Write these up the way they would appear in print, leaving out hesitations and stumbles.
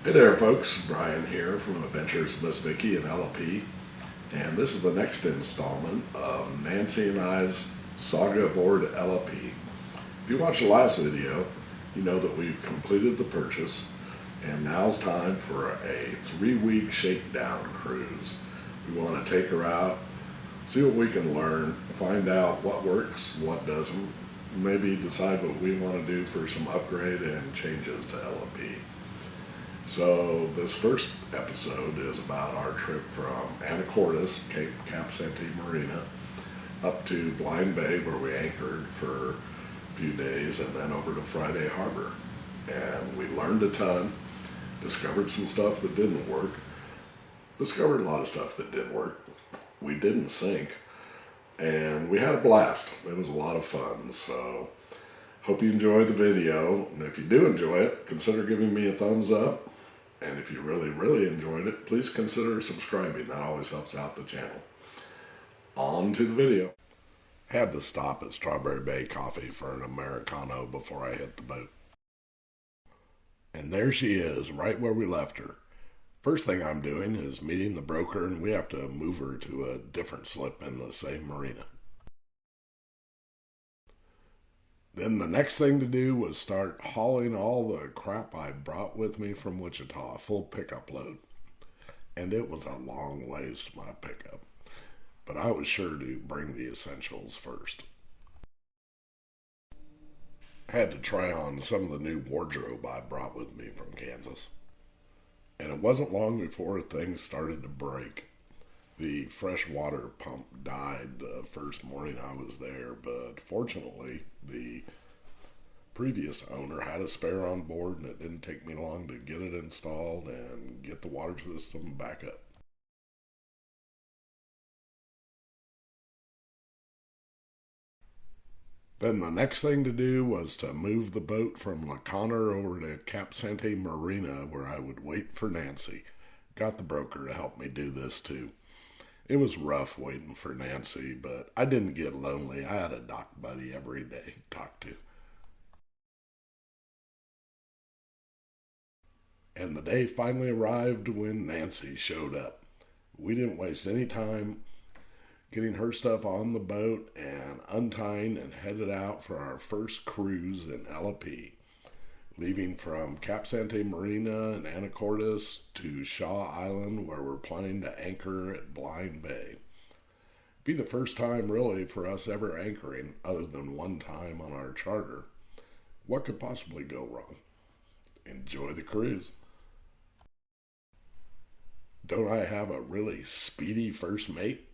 Hey there, folks. Brian here from Adventures of Miss Vicky and LP, and this is the next installment of Nancy and I's saga aboard LP. If you watched the last video, you know that we've completed the purchase, and now's time for a 3-week shakedown cruise. We want to take her out, see what we can learn, find out what works, what doesn't, maybe decide what we want to do for some upgrade and changes to LP. So this first episode is about our trip from Anacortes, Cap Sante Marina, up to Blind Bay where we anchored for a few days, and then over to Friday Harbor. And we learned a ton, discovered some stuff that didn't work, discovered a lot of stuff that did work. We didn't sink, and we had a blast. It was a lot of fun. So hope you enjoyed the video, and if you do enjoy it, consider giving me a thumbs up. And if you really enjoyed it, please consider subscribing. That always helps out the channel. On to the video. Had to stop at Strawberry Bay Coffee for an Americano before I hit the boat. And there she is, right where we left her. First thing I'm doing is meeting the broker, and we have to move her to a different slip in the same marina. Then the next thing to do was start hauling all the crap I brought with me from Wichita, a full pickup load. And it was a long ways to my pickup, but I was sure to bring the essentials first. Had to try on some of the new wardrobe I brought with me from Kansas. And it wasn't long before things started to break. The fresh water pump died the first morning I was there, but fortunately, the previous owner had a spare on board, and it didn't take me long to get it installed and get the water system back up. Then the next thing to do was to move the boat from La Conner over to Cap Sante Marina, where I would wait for Nancy. Got the broker to help me do this too. It was rough waiting for Nancy, but I didn't get lonely. I had a dock buddy every day to talk to. And the day finally arrived when Nancy showed up. We didn't waste any time getting her stuff on the boat and untying, and headed out for our first cruise in LP. Leaving from Cap Sante Marina and Anacortes to Shaw Island, where we're planning to anchor at Blind Bay. Be the first time really for us ever anchoring, other than one time on our charter. What could possibly go wrong? Enjoy the cruise. Don't I have a really speedy first mate?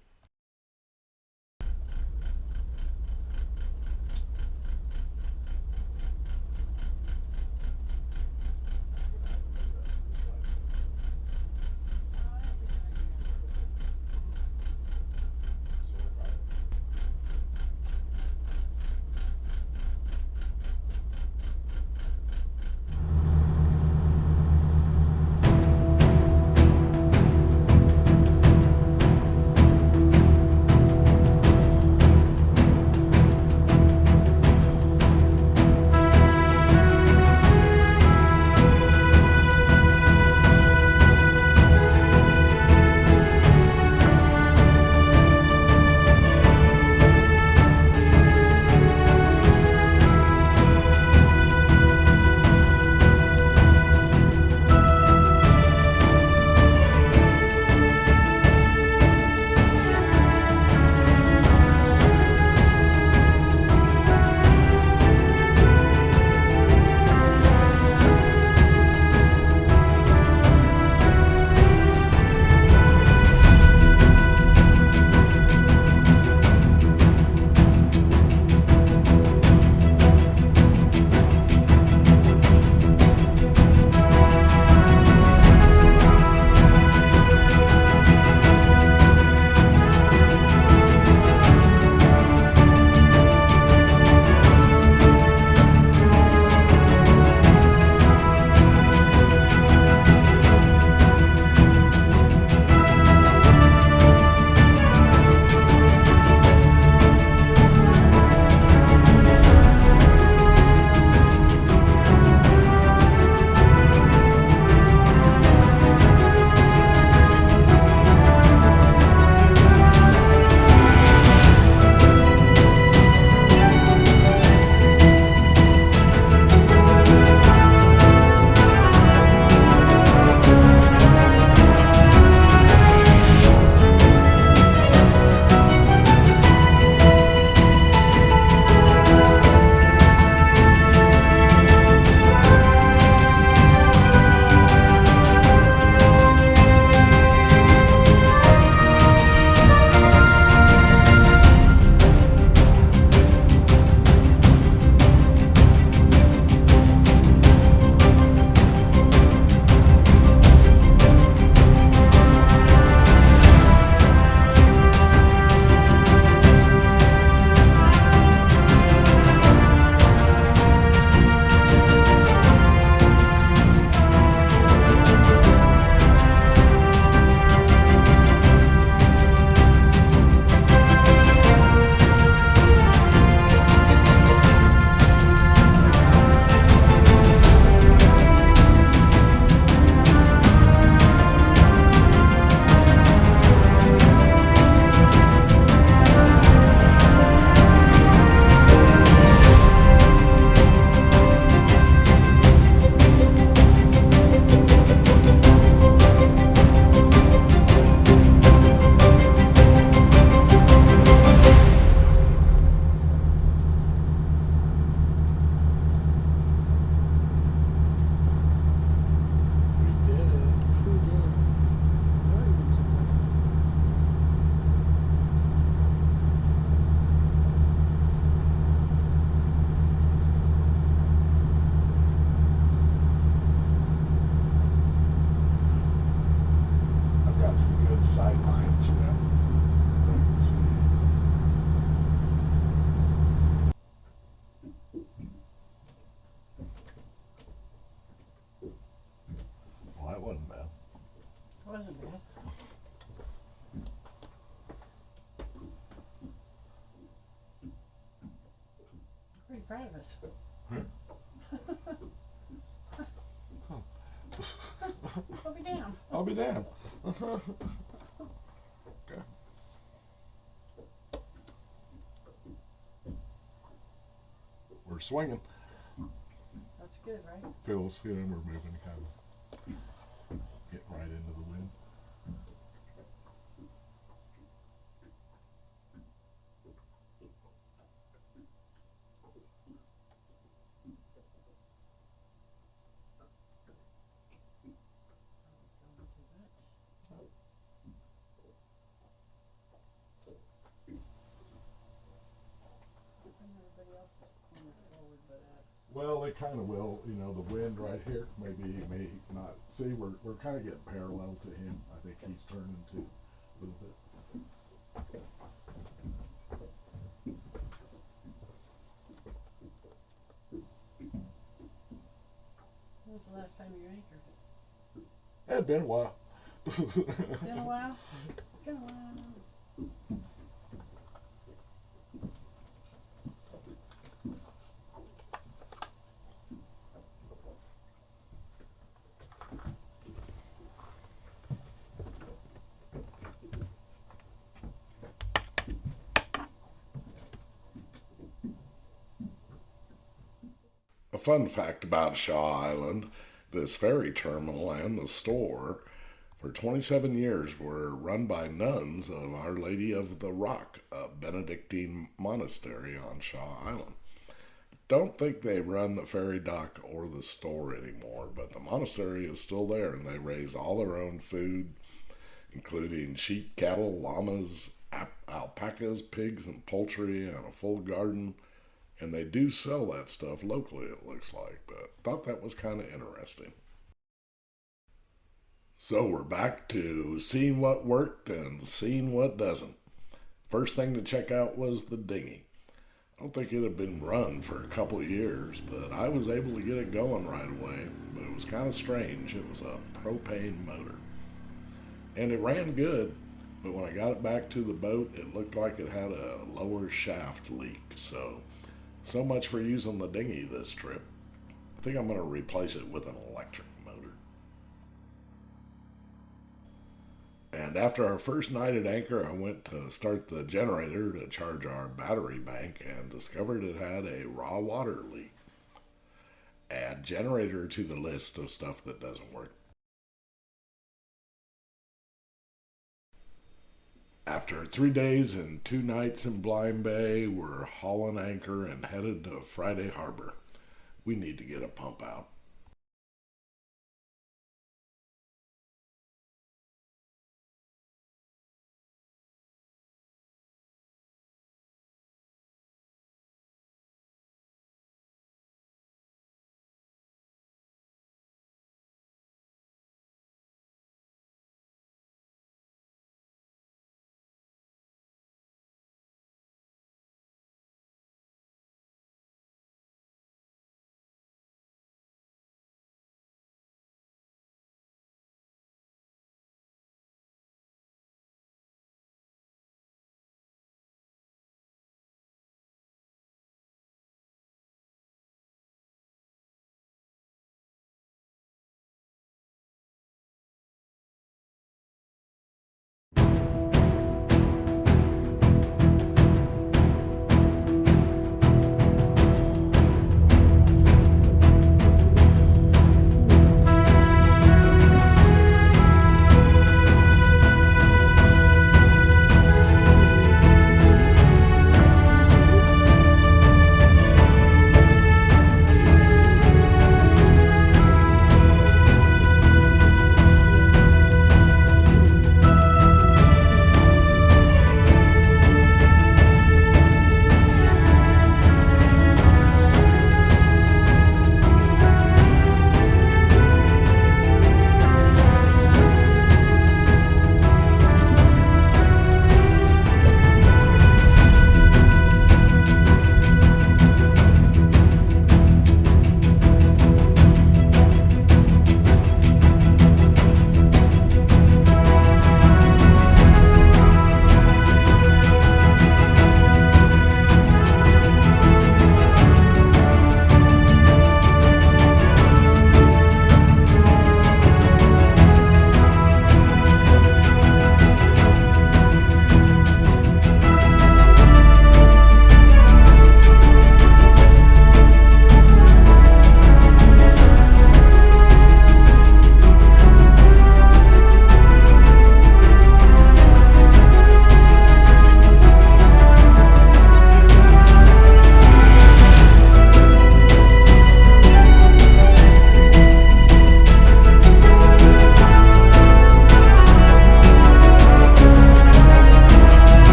wasn't bad. Pretty proud of us. I'll be down. I'll be damned. Okay. We're swinging. That's good, right? Feels, we're moving kind of getting right into the wind. Everybody else is pulling it forward but us. Well, they kind of will. The wind right here may not. See, we're kind of getting parallel to him. I think he's turning too a little bit. When was the last time you anchored? It had been a while. It's been a while? It's been a while. A fun fact about Shaw Island, this ferry terminal and the store for 27 years were run by nuns of Our Lady of the Rock, a Benedictine monastery on Shaw Island. Don't think they run the ferry dock or the store anymore, but the monastery is still there and they raise all their own food, including sheep, cattle, llamas, alpacas, pigs, and poultry, and a full garden. And they do sell that stuff locally, it looks like, but thought that was kind of interesting. So we're back to seeing what worked and seeing what doesn't. First thing to check out was the dinghy. I don't think it had been run for a couple of years, but I was able to get it going right away. But it was kind of strange. It was a propane motor. And it ran good, but when I got it back to the boat, it looked like it had a lower shaft leak. So much for using the dinghy this trip. I think I'm going to replace it with an electric motor. And after our first night at anchor, I went to start the generator to charge our battery bank and discovered it had a raw water leak. Add generator to the list of stuff that doesn't work. After 3 days and 2 nights in Blind Bay, we're hauling anchor and headed to Friday Harbor. We need to get a pump out.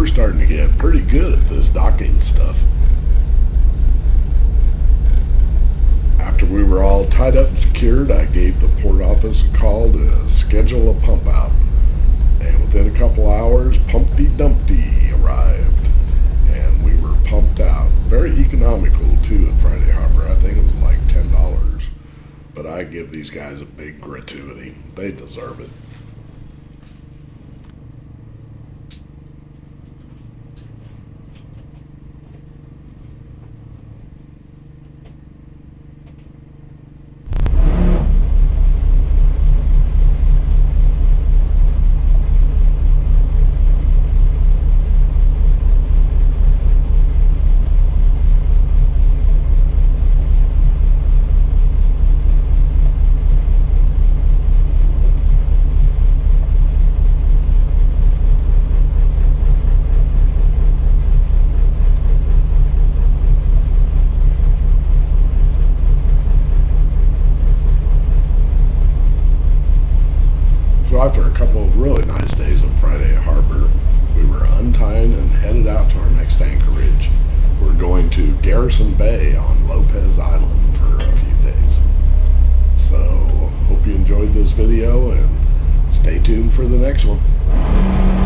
starting to get pretty good at this docking stuff. After we were all tied up and secured, I gave the port office a call to schedule a pump out. And within a couple hours, Pumpty Dumpty arrived. And we were pumped out. Very economical, too, at Friday Harbor. I think it was like $10. But I give these guys a big gratuity. They deserve it. So after a couple of really nice days in Friday Harbor, we were untying and headed out to our next anchorage. We're going to Garrison Bay on Lopez Island for a few days. So hope you enjoyed this video and stay tuned for the next one.